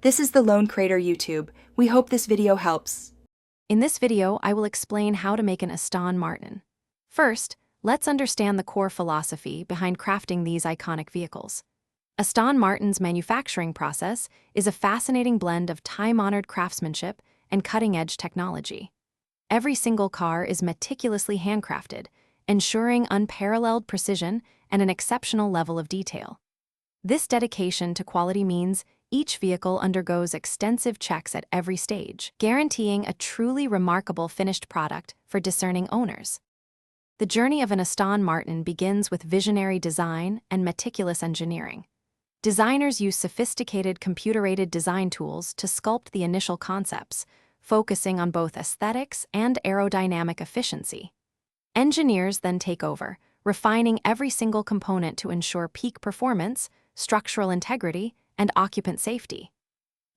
This is the Lone Crater YouTube. We hope this video helps. In this video, I will explain how to make an Aston Martin. First, let's understand the core philosophy behind crafting these iconic vehicles. Aston Martin's manufacturing process is a fascinating blend of time-honored craftsmanship and cutting-edge technology. Every single car is meticulously handcrafted, ensuring unparalleled precision and an exceptional level of detail. This dedication to quality means each vehicle undergoes extensive checks at every stage, guaranteeing a truly remarkable finished product for discerning owners. The journey of an Aston Martin begins with visionary design and meticulous engineering. Designers use sophisticated computer-aided design tools to sculpt the initial concepts, focusing on both aesthetics and aerodynamic efficiency. Engineers then take over, refining every single component to ensure peak performance, structural integrity, and occupant safety.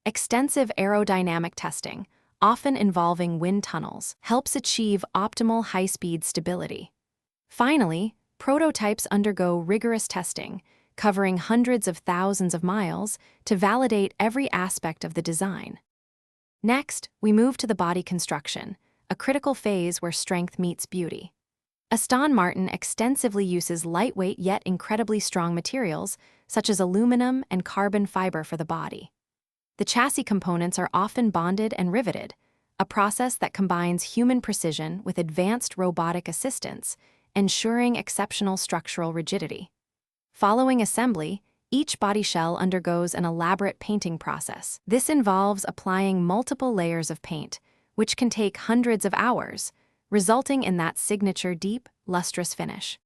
Extensive aerodynamic testing, often involving wind tunnels, helps achieve optimal high-speed stability. Finally, prototypes undergo rigorous testing, covering hundreds of thousands of miles to validate every aspect of the design. Next, we move to the body construction, a critical phase where strength meets beauty. Aston Martin extensively uses lightweight yet incredibly strong materials, such as aluminum and carbon fiber for the body. The chassis components are often bonded and riveted, a process that combines human precision with advanced robotic assistance, ensuring exceptional structural rigidity. Following assembly, each body shell undergoes an elaborate painting process. This involves applying multiple layers of paint, which can take hundreds of hours, resulting in that signature deep, lustrous finish.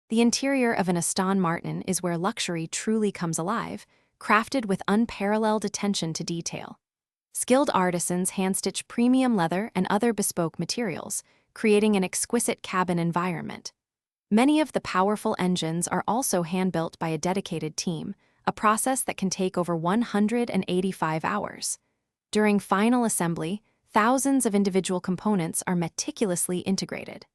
The interior of an Aston Martin is where luxury truly comes alive, crafted with unparalleled attention to detail. Skilled artisans hand-stitch premium leather and other bespoke materials, creating an exquisite cabin environment. Many of the powerful engines are also hand-built by a dedicated team, a process that can take over 185 hours. During final assembly, thousands of individual components are meticulously integrated.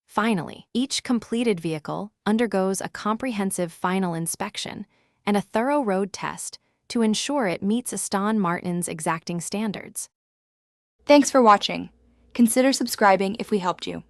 Finally, each completed vehicle undergoes a comprehensive final inspection and a thorough road test to ensure it meets Aston Martin's exacting standards. Thanks for watching. Consider subscribing if we helped you.